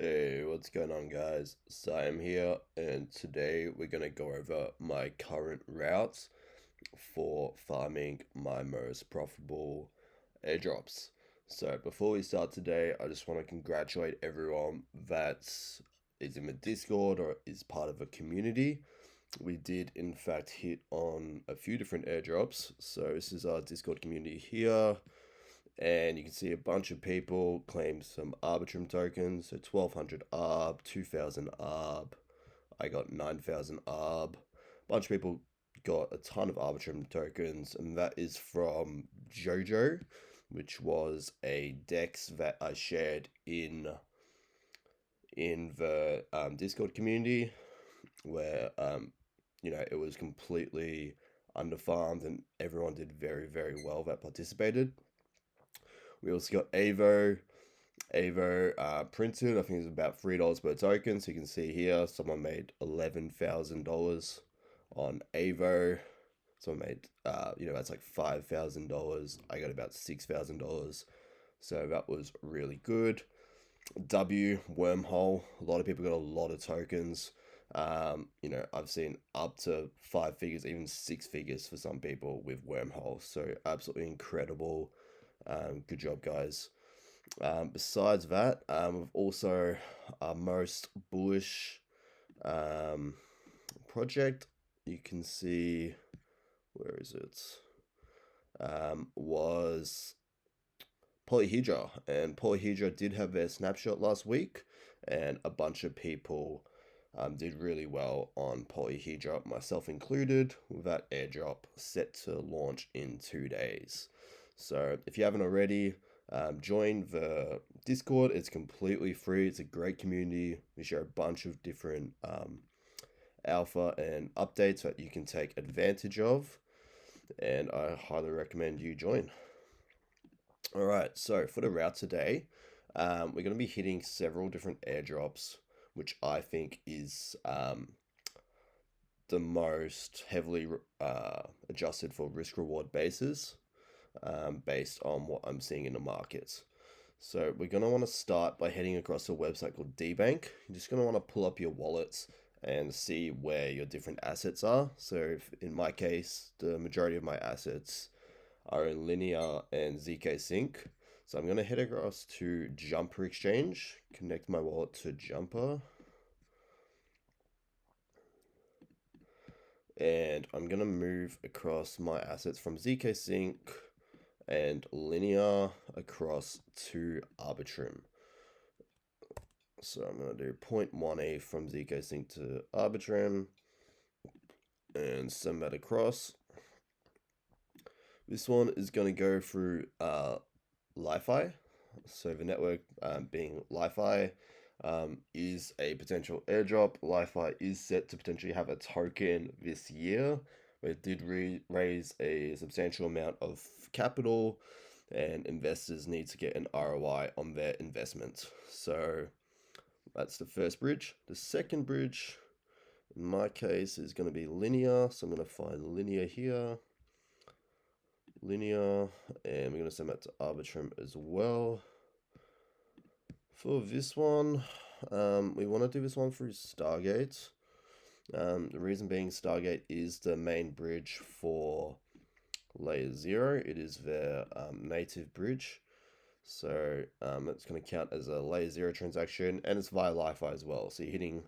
Hey, what's going on, guys? Sam here, and today we're going to go over my current routes for farming my most profitable airdrops. So, before we start today, I just want to congratulate everyone that is in the Discord or is part of a community. We did, in fact, hit on a few different airdrops. So, this is our Discord community here. And you can see a bunch of people claim some Arbitrum tokens. So 1200 ARB, 2000 ARB. I got 9000 ARB. A bunch of people got a ton of Arbitrum tokens, and that is from Jojo, which was a DEX that I shared in the Discord community, where it was completely underfarmed and everyone did very, very well that participated. We also got Avo printed. I think it's about $3 per token. So you can see here, someone made $11,000 on Avo. Someone made, that's like $5,000. I got about $6,000. So that was really good. W wormhole. A lot of people got a lot of tokens. I've seen up to 5 figures, even 6 figures for some people with wormhole. So absolutely incredible. Good job, guys. Besides that, we've also our most bullish project. You can see, where is it? Was Polyhedra, and Polyhedra did have their snapshot last week, and a bunch of people did really well on Polyhedra, myself included, with that airdrop set to launch in 2 days. So if you haven't already, join the Discord. It's completely free. It's a great community. We share a bunch of different alpha and updates that you can take advantage of, and I highly recommend you join. All right, so for the route today, we're going to be hitting several different airdrops, which I think is the most heavily adjusted for risk reward basis, based on what I'm seeing in the markets. So we're going to want to start by heading across a website called DBank. You're just going to want to pull up your wallets and see where your different assets are. So if, in my case, the majority of my assets are in Linear and ZK Sync. So I'm going to head across to Jumper Exchange, connect my wallet to Jumper. And I'm going to move across my assets from ZK Sync and Linear across to Arbitrum. So I'm going to do 0.1 from ZK Sync to Arbitrum and send that across. This one is going to go through Li-Fi. So the network being Li-Fi is a potential airdrop. Li-Fi is set to potentially have a token this year. It did raise a substantial amount of capital, and investors need to get an ROI on their investment. So that's the first bridge. The second bridge, in my case, is going to be Linear. So I'm going to find Linear here. Linear, and we're going to send that to Arbitrum as well. For this one, we want to do this one through Stargate. The reason being, Stargate is the main bridge for Layer 0. It is their native bridge. So it's going to count as a Layer 0 transaction, and it's via Li-Fi as well. So you're hitting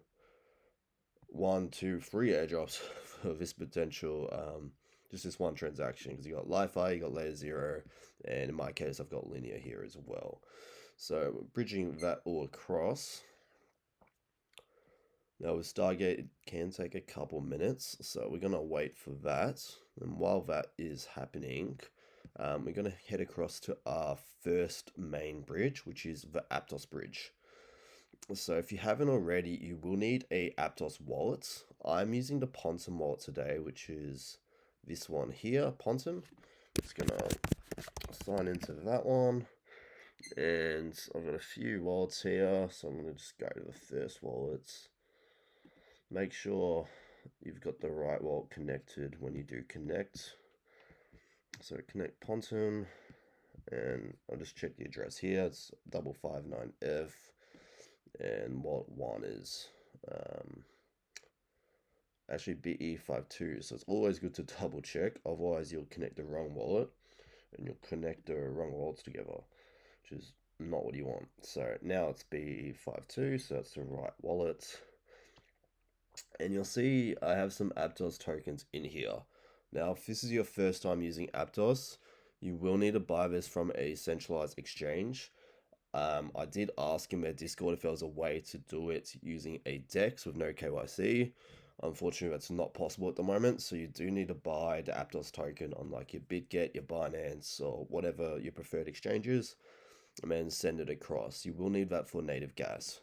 1, 2, 3 airdrops for this potential, just this one transaction, because you got Li-Fi, you got Layer 0, and in my case, I've got Linear here as well. So bridging that all across. Now with Stargate, it can take a couple minutes, so we're going to wait for that. And while that is happening, we're going to head across to our first main bridge, which is the Aptos bridge. So if you haven't already, you will need a Aptos wallet. I'm using the Pontum wallet today, which is this one here, Pontum. Just going to sign into that one. And I've got a few wallets here, so I'm going to just go to the first wallets. Make sure you've got the right wallet connected when you do connect. So connect Pontum, and I'll just check the address here. It's 559F. and wallet 1 is actually BE52. So it's always good to double check, otherwise you'll connect the wrong wallet and you'll connect the wrong wallets together, which is not what you want. So now it's BE52, so that's the right wallet. And you'll see I have some Aptos tokens in here. Now, if this is your first time using Aptos, you will need to buy this from a centralized exchange. I did ask in their Discord if there was a way to do it using a DEX with no KYC. Unfortunately, that's not possible at the moment, so you do need to buy the Aptos token on like your BitGet, your Binance, or whatever your preferred exchange is, and then send it across. You will need that for native gas.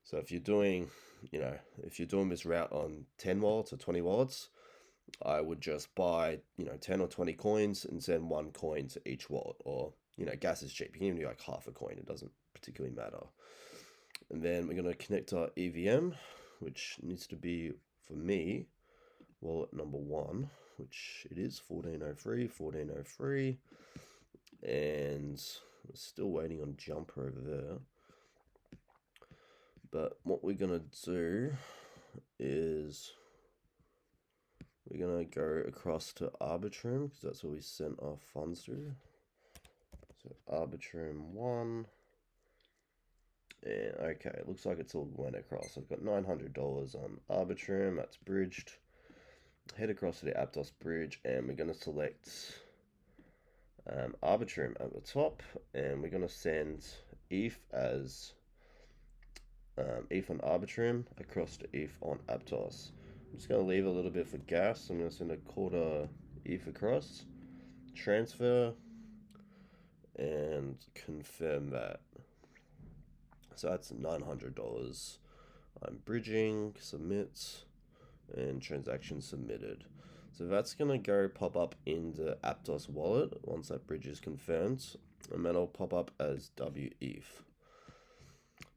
So if you're doing, if you're doing this route on 10 wallets or 20 wallets, I would just buy, 10 or 20 coins and send one coin to each wallet. Or, gas is cheap. You can even do like half a coin. It doesn't particularly matter. And then we're going to connect our EVM, which needs to be, for me, wallet number 1, which it is 1403. And we're still waiting on Jumper over there. But what we're going to do is we're going to go across to Arbitrum, because that's where we sent our funds to. So Arbitrum 1. And okay, it looks like it's all went across. I've got $900 on Arbitrum, that's bridged. Head across to the Aptos bridge, and we're going to select Arbitrum at the top, and we're going to send ETH as ETH on Arbitrum across to ETH on Aptos. I'm just going to leave a little bit for gas. I'm going to send a quarter ETH across, transfer, and confirm that. So that's $900. I'm bridging, submit, and transaction submitted. So that's going to go pop up in the Aptos wallet once that bridge is confirmed, and then it'll pop up as WETH.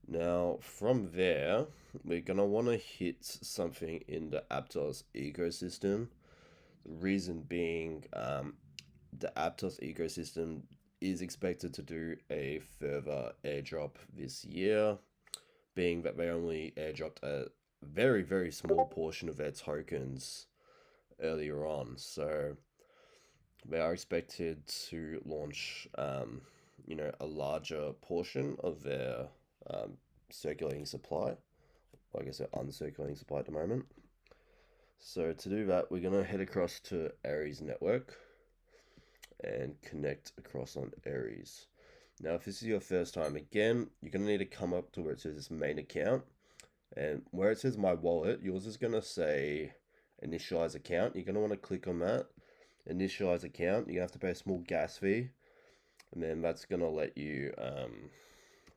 Now, from there, we're going to want to hit something in the Aptos ecosystem. The reason being, the Aptos ecosystem is expected to do a further airdrop this year, being that they only airdropped a very, very small portion of their tokens earlier on. So they are expected to launch, a larger portion of their circulating supply. Like I said, uncirculating supply at the moment. So to do that, we're going to head across to Aries network and connect across on Aries. Now, if this is your first time, again, you're going to need to come up to where it says main account. And where it says my wallet, yours is going to say initialize account. You're going to want to click on that. Initialize account. You have to pay a small gas fee. And then that's going to let you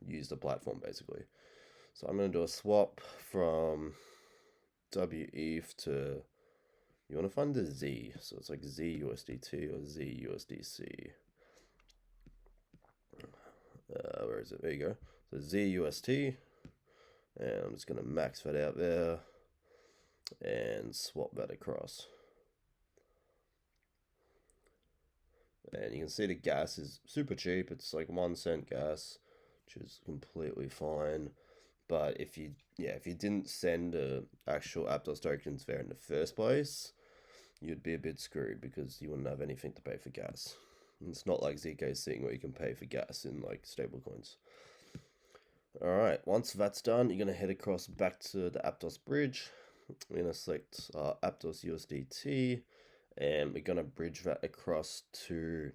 use the platform, basically. So I'm going to do a swap from WETH to, you want to find the Z. So it's like ZUSDT or ZUSDC. Where is it? There you go. So ZUST. And I'm just going to max that out there and swap that across. And you can see the gas is super cheap. It's like 1 cent gas, which is completely fine. But if you didn't send actual Aptos tokens there in the first place, you'd be a bit screwed because you wouldn't have anything to pay for gas. And it's not like ZK's thing where you can pay for gas in like stable coins. Alright, once that's done, you're going to head across back to the Aptos bridge. We're going to select Aptos USDT, and we're going to bridge that across to,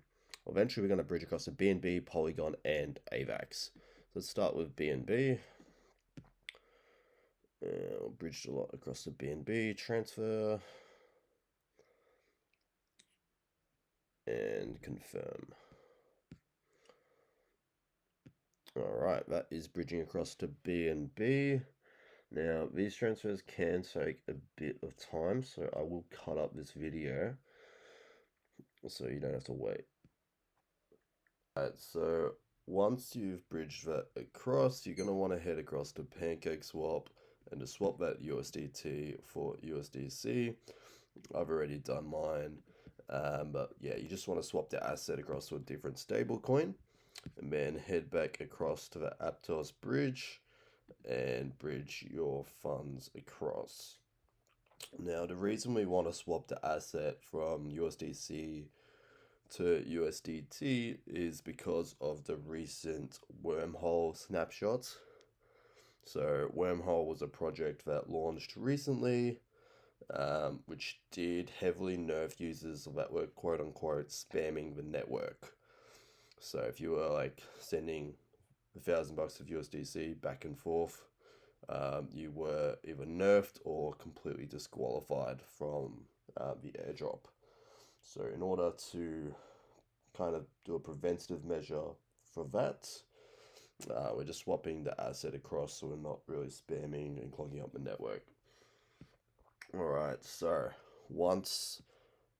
eventually we're going to bridge across to BNB, Polygon, and AVAX. So let's start with BNB. We'll bridge a lot across to BNB, transfer, and confirm. Alright, that is bridging across to BNB. Now, these transfers can take a bit of time, so I will cut up this video so you don't have to wait. Alright, so once you've bridged that across, you're going to want to head across to PancakeSwap and to swap that USDT for USDC. I've already done mine, but yeah, you just want to swap the asset across to a different stable coin, and then head back across to the Aptos bridge and bridge your funds across. Now, the reason we want to swap the asset from USDC to USDT is because of the recent wormhole snapshots. So, Wormhole was a project that launched recently, which did heavily nerf users that were quote unquote spamming the network. So, if you were like sending $1,000 of USDC back and forth, you were either nerfed or completely disqualified from the airdrop. So, in order to kind of do a preventative measure for that, we're just swapping the asset across so we're not really spamming and clogging up the network. Alright, so once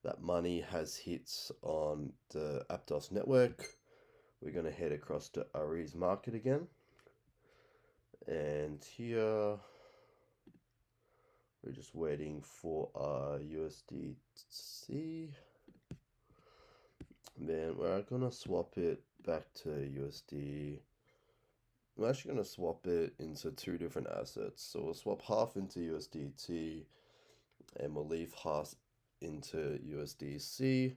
that money has hits on the Aptos network, we're going to head across to Ari's market again. And here we're just waiting for our USDC. Then we're going to swap it back to USD. I'm actually going to swap it into two different assets. So we'll swap half into USDT and we'll leave half into USDC.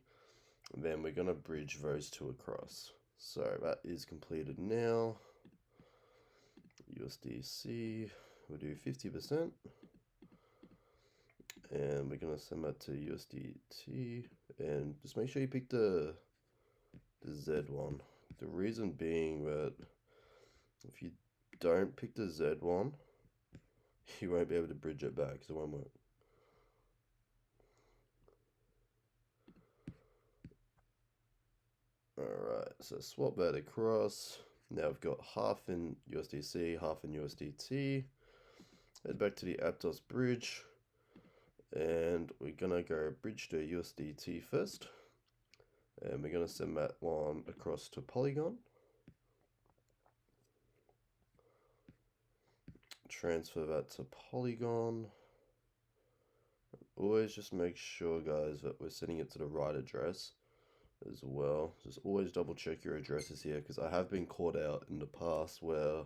And then we're going to bridge those two across. So that is completed now. USDC, we'll do 50%. And we're going to send that to USDT. And just make sure you pick the Z one. The reason being that if you don't pick the Z one, you won't be able to bridge it back, so it won't work. Alright, so swap that across. Now we've got half in USDC, half in USDT. Head back to the Aptos bridge. And we're gonna go bridge to USDT first. And we're gonna send that one across to Polygon. Transfer that to Polygon. Always just make sure, guys, that we're sending it to the right address as well. Just always double check your addresses here, because I have been caught out in the past where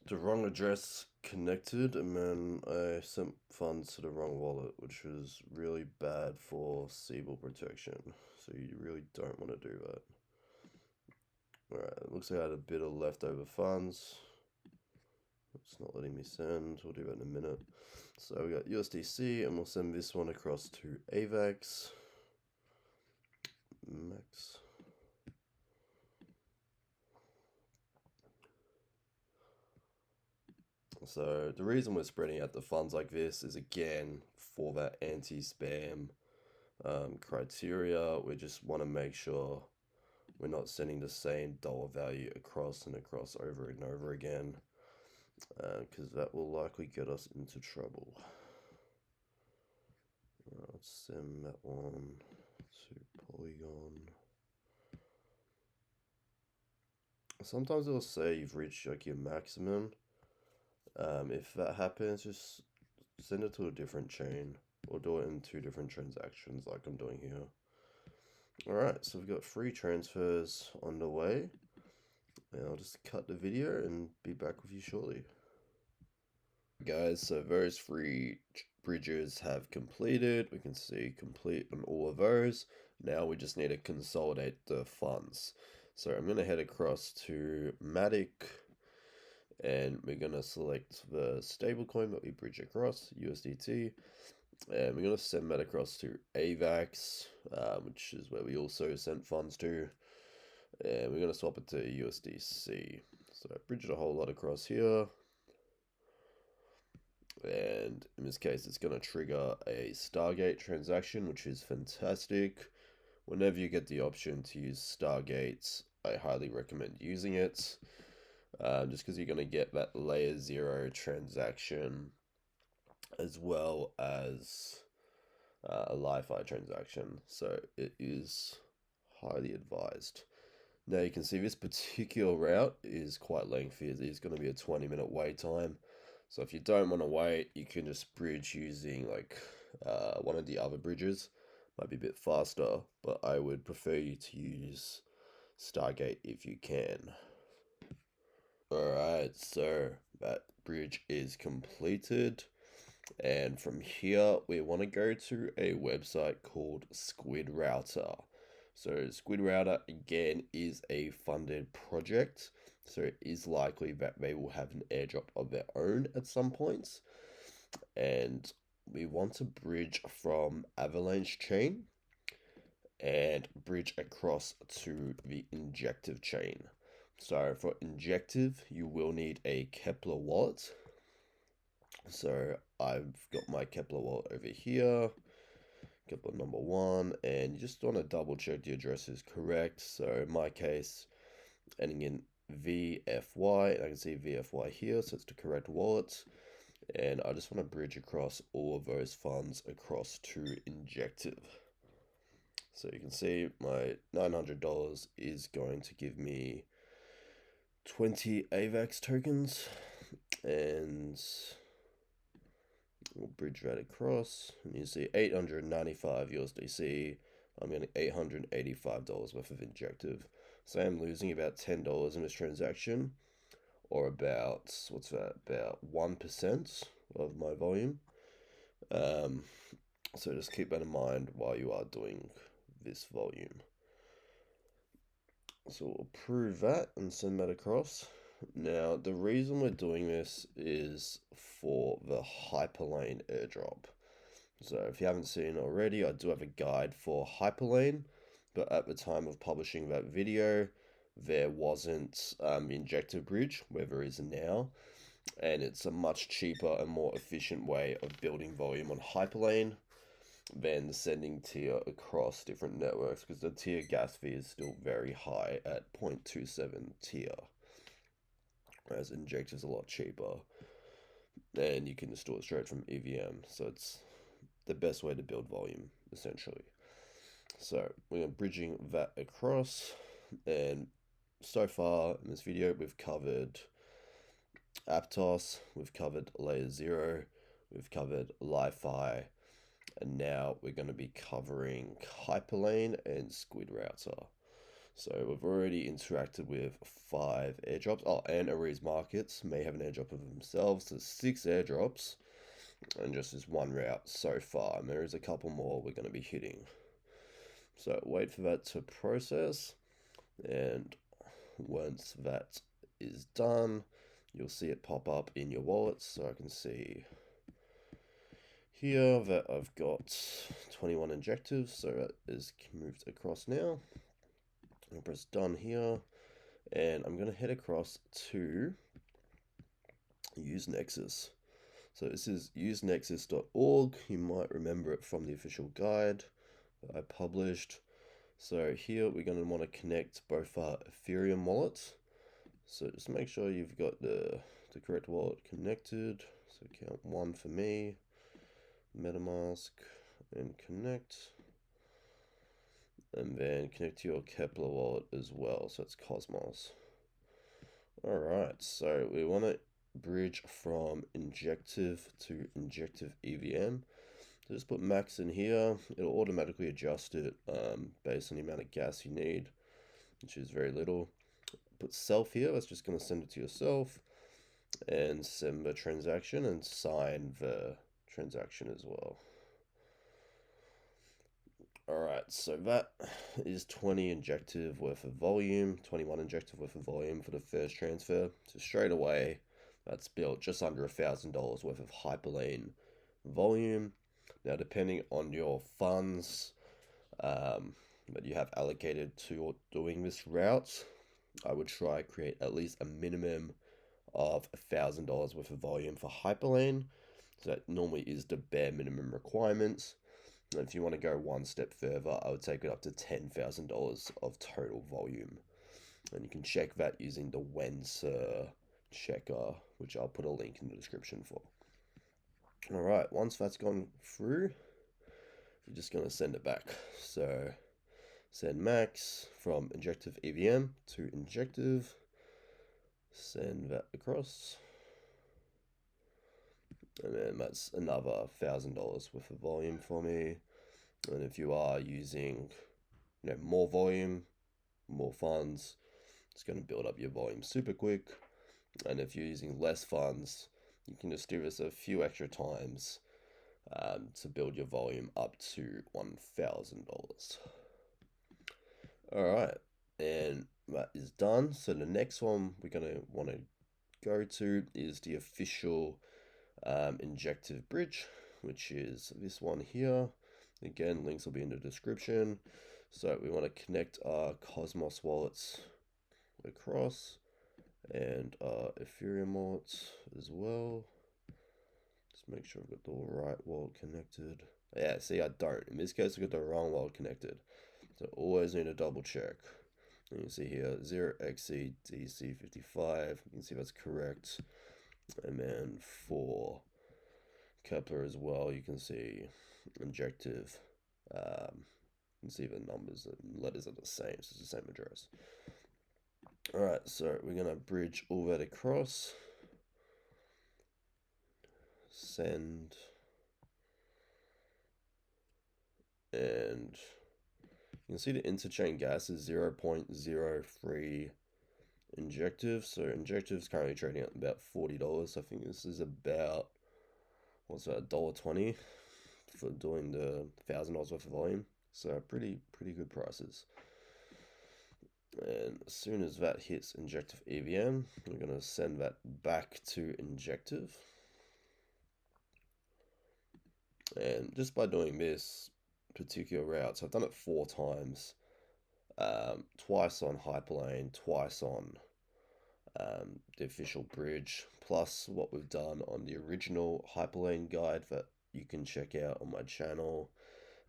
the wrong address connected and then I sent funds to the wrong wallet, which was really bad for Sybil protection. So you really don't want to do that. Alright, it looks like I had a bit of leftover funds. It's not letting me send. We'll do that in a minute. So we got USDC and we'll send this one across to AVAX. Max. So the reason we're spreading out the funds like this is again for that anti-spam criteria. We just want to make sure we're not sending the same dollar value across and across over and over again, because that will likely get us into trouble. Let's send that one to Polygon. Sometimes it'll say you've reached like your maximum. If that happens, just send it to a different chain or do it in two different transactions like I'm doing here. Alright, so we've got 3 transfers on the way. And I'll just cut the video and be back with you shortly. Guys, so those 3 bridges have completed. We can see complete on all of those. Now we just need to consolidate the funds. So I'm going to head across to Matic. And we're going to select the stablecoin that we bridge across, USDT. And we're going to send that across to AVAX, which is where we also sent funds to. And we're going to swap it to USDC. So bridge it a whole lot across here. And in this case, it's going to trigger a Stargate transaction, which is fantastic. Whenever you get the option to use Stargates, I highly recommend using it. Just because you're going to get that layer 0 transaction as well as a Li-Fi transaction. So it is highly advised. Now you can see this particular route is quite lengthy. It is going to be a 20-minute wait time. So if you don't want to wait, you can just bridge using like one of the other bridges. Might be a bit faster, but I would prefer you to use Stargate if you can. Alright, so that bridge is completed. And from here, we want to go to a website called Squid Router. So Squid Router, again, is a funded project. So it is likely that they will have an airdrop of their own at some points. And we want to bridge from Avalanche chain and bridge across to the Injective chain. So for Injective, you will need a Kepler wallet. So I've got my Kepler wallet over here, Kepler number 1, and you just want to double check the address is correct. So in my case, ending in VFY, I can see VFY here, so it's the correct wallet. And I just want to bridge across all of those funds across to Injective. So you can see my $900 is going to give me 20 AVAX tokens, and we'll bridge that across. And you see 895 USDC. I'm getting $885 worth of Injective. So I'm losing about $10 in this transaction, or about, what's that, about 1% of my volume. So just keep that in mind while you are doing this volume. So we'll approve that and send that across. Now, the reason we're doing this is for the Hyperlane airdrop. So if you haven't seen already, I do have a guide for Hyperlane, but at the time of publishing that video, there wasn't the Injective bridge, where there is now, and it's a much cheaper and more efficient way of building volume on Hyperlane than sending tier across different networks, because the tier gas fee is still very high at 0.27 tier, whereas Inject is a lot cheaper, and you can install it straight from EVM, so it's the best way to build volume, essentially. So we're bridging that across, and so far in this video we've covered Aptos, we've covered Layer 0, we've covered Li-Fi, and now we're going to be covering Hyperlane and Squid Router. So we've already interacted with 5 airdrops. Oh, and Aries Markets may have an airdrop of themselves. So 6 airdrops, and just this one route so far. And there is a couple more we're going to be hitting. So wait for that to process, and once that is done, you'll see it pop up in your wallet. So I can see here that I've got 21 injectives, so that is moved across now. I'll press done here, and I'm going to head across to Usenexus. So this is usenexus.org. You might remember it from the official guide that I published. So here we're going to want to connect both our Ethereum wallets. So just make sure you've got the correct wallet connected. So count 1 for me, MetaMask, and connect. And then connect to your Kepler wallet as well, so it's Cosmos. Alright, so we want to bridge from Injective to Injective EVM. So just put max in here, it'll automatically adjust it based on the amount of gas you need, which is very little. Put self here, that's just going to send it to yourself, and send the transaction and sign the transaction as well. Alright, so that is 20 injective worth of volume, 21 injective worth of volume for the first transfer. So straight away, that's built just under $1,000 worth of Hyperlane volume. Now, depending on your funds that you have allocated to doing this route, I would try create at least a minimum of $1,000 worth of volume for Hyperlane. So that normally is the bare minimum requirements. And if you want to go one step further, I would take it up to $10,000 of total volume. And you can check that using the Wenser checker, which I'll put a link in the description for. Alright, once that's gone through, you're just going to send it back. So send max from Injective EVM to Injective. Send that across. And then that's another $1,000 worth of volume for me. And if you are using, more volume, more funds, it's going to build up your volume super quick. And if you're using less funds, you can just do this a few extra times to build your volume up to $1,000. All right, and that is done. So the next one we're gonna want to go to is the official Injective bridge, which is this one here. Again, links will be in the description. So we want to connect our Cosmos wallets across and our Ethereum wallets as well. Just make sure I've got the right wallet connected. Yeah, see, I don't. In this case, I got the wrong wallet connected. So always need to double check. And you see here 0xcdc55. You can see that's correct. And then for Kepler as well, you can see Injective. You can see the numbers and letters are the same, so it's the same address. Alright, so we're going to bridge all that across. Send. And you can see the interchain gas is 0.03 Injective. So Injective is currently trading at about $40. I think this is about, what's that, $1.20 for doing the $1,000 worth of volume. So pretty good prices. And as soon as that hits Injective EVM, we're going to send that back to Injective. And just by doing this particular route, so I've done it 4 times, twice on Hyperlane, twice on the official bridge, plus what we've done on the original Hyperlane guide that you can check out on my channel.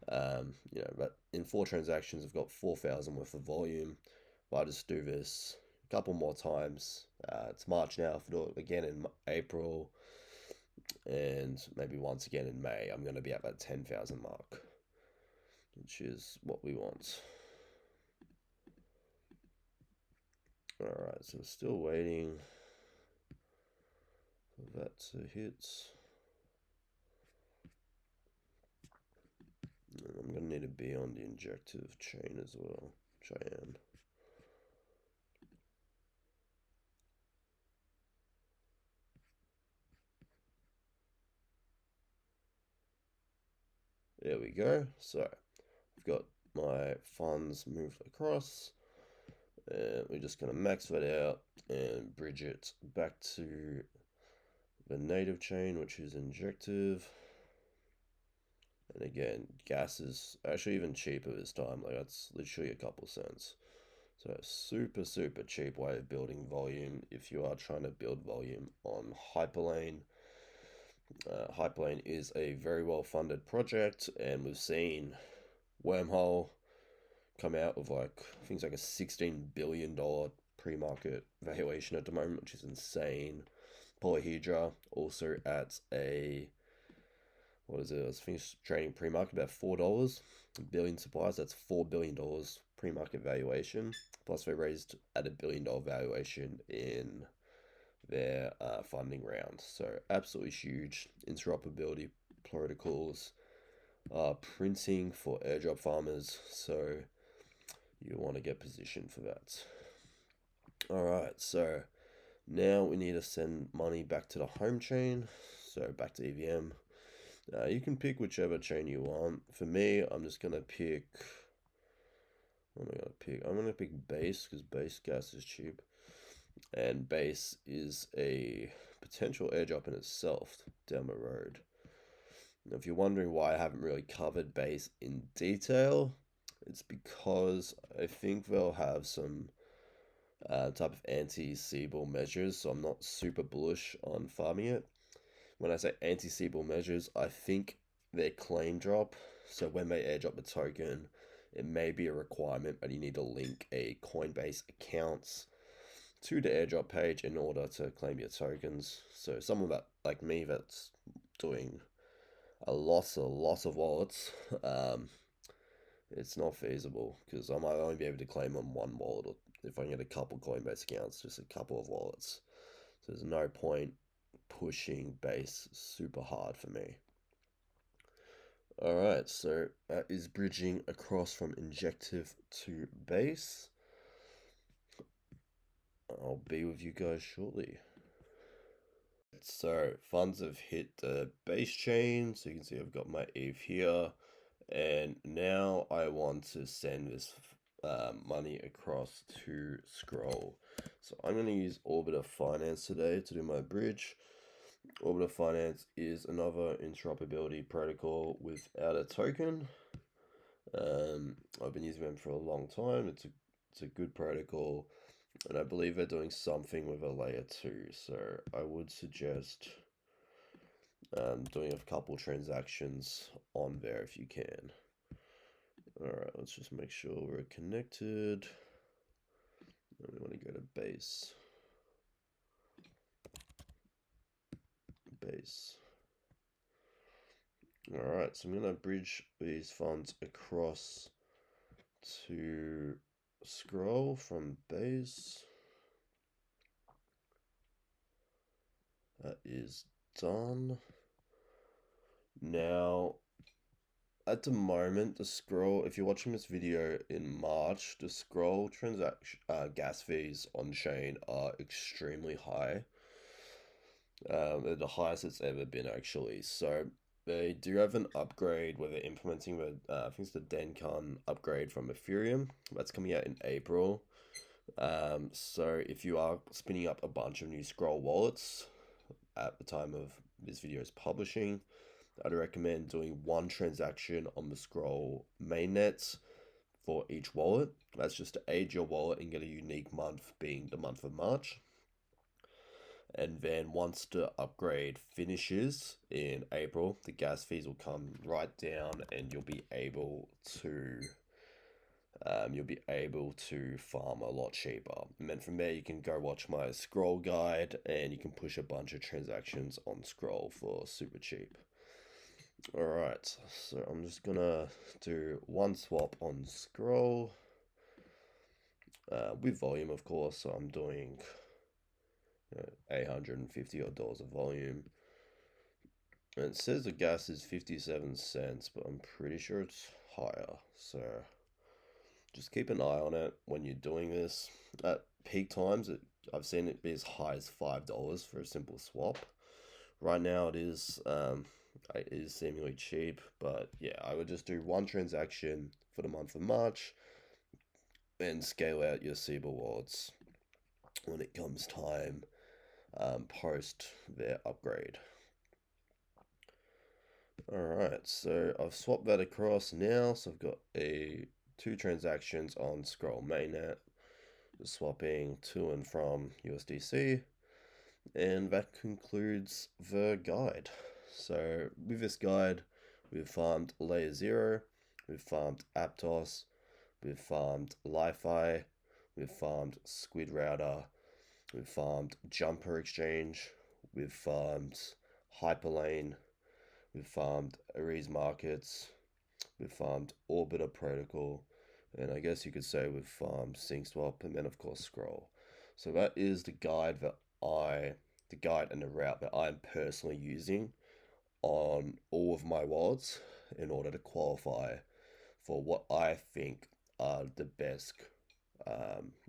But in 4 transactions, I've got 4,000 worth of volume. But I just do this a couple more times. It's March now. If I do it again in April, and maybe once again in May, I'm going to be at that 10,000 mark, which is what we want. Alright, so we're still waiting for that to hit. And I'm going to need to be on the Injective chain as well, which I am. There we go. So I've got my funds moved across, and we're just going to max that out and bridge it back to the native chain, which is Injective. And again, gas is actually even cheaper this time. Like, that's literally a couple cents. So super cheap way of building volume if you are trying to build volume on Hyperlane. Hyperlane is a very well funded project, and we've seen Wormhole come out with I think it's like a $16 billion pre-market valuation at the moment, which is insane. Polyhedra also at a, what is it? I think it's trading pre-market about $4 a billion supplies. That's $4 billion pre-market valuation. Plus they raised at $1 billion valuation in their funding round. So absolutely huge. Interoperability protocols are printing for airdrop farmers. So you want to get positioned for that. Alright, so now we need to send money back to the home chain. So back to EVM. You can pick whichever chain you want. For me, I'm just going to pick... What am I going to pick? I'm going to pick Base because Base gas is cheap. And Base is a potential airdrop in itself down the road. Now, if you're wondering why I haven't really covered Base in detail, it's because I think they'll have some type of anti-Sybil measures, so I'm not super bullish on farming it. When I say anti-Sybil measures, I think their claim drop, so when they airdrop the token, it may be a requirement, but you need to link a Coinbase account to the airdrop page in order to claim your tokens. So someone that, like me, that's doing a lot of wallets, it's not feasible because I might only be able to claim on one wallet, or if I get a couple Coinbase accounts, just a couple of wallets. So there's no point pushing Base super hard for me. Alright, so that is bridging across from Injective to Base. I'll be with you guys shortly. so funds have hit the base chain. So you can see I've got my ETH here. And now I want to send this money across to Scroll. So I'm going to use Arbitrum Finance today to do my bridge. Arbitrum Finance is another interoperability protocol without a token. I've been using them for a long time. It's a good protocol, and I believe they're doing something with a layer 2. So I would suggest doing a couple transactions on there if you can. Alright, let's just make sure we're connected. And we want to go to base. Alright, so I'm going to bridge these funds across to Scroll from base. That is done. Now, at the moment, the Scroll, if you're watching this video in March, the Scroll transaction gas fees on chain are extremely high. They're the highest it's ever been, actually. So they do have an upgrade where they're implementing the I think it's the Denkan upgrade from Ethereum. That's coming out in April. So if you are spinning up a bunch of new Scroll wallets at the time of this video's publishing, I'd recommend doing one transaction on the Scroll mainnet for each wallet. That's just to aid your wallet and get a unique month, being the month of March. And then once the upgrade finishes in April, the gas fees will come right down, and you'll be able to farm a lot cheaper. And then from there, you can go watch my Scroll guide, and you can push a bunch of transactions on Scroll for super cheap. Alright, so I'm just gonna do one swap on Scroll with volume, of course. So I'm doing $850 odd of volume. And it says the gas is 57 cents, but I'm pretty sure it's higher. So just keep an eye on it when you're doing this. At peak times, I've seen it be as high as $5 for a simple swap. Right now it is seemingly cheap, but yeah, I would just do one transaction for the month of March and scale out your Sybil wallets when it comes time post their upgrade. Alright, so I've swapped that across now, so I've got two transactions on Scroll mainnet, just swapping to and from USDC, and that concludes the guide. So with this guide, we've farmed layer 0, we've farmed Aptos, we've farmed Li-Fi, we've farmed Squid router, we've farmed Jumper Exchange, we've farmed Hyperlane, we've farmed Ares Markets, we've farmed Orbiter Protocol, and I guess you could say we've farmed SyncSwap, and then of course Scroll. So that is the guide and the route that I'm personally using on all of my wallets in order to qualify for what I think are the best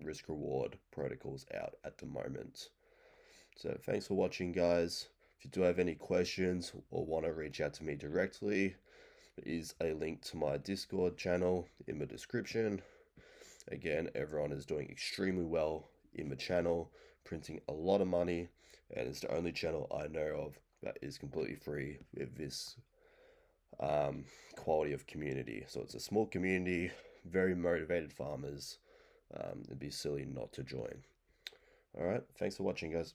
risk reward protocols out at the moment. So thanks for watching, guys. If you do have any questions or want to reach out to me directly, there is a link to my Discord channel in the description. Again, everyone is doing extremely well in the channel, printing a lot of money, and it's the only channel I know of that is completely free with this quality of community. So it's a small community, very motivated farmers. It'd be silly not to join. Alright, thanks for watching, guys.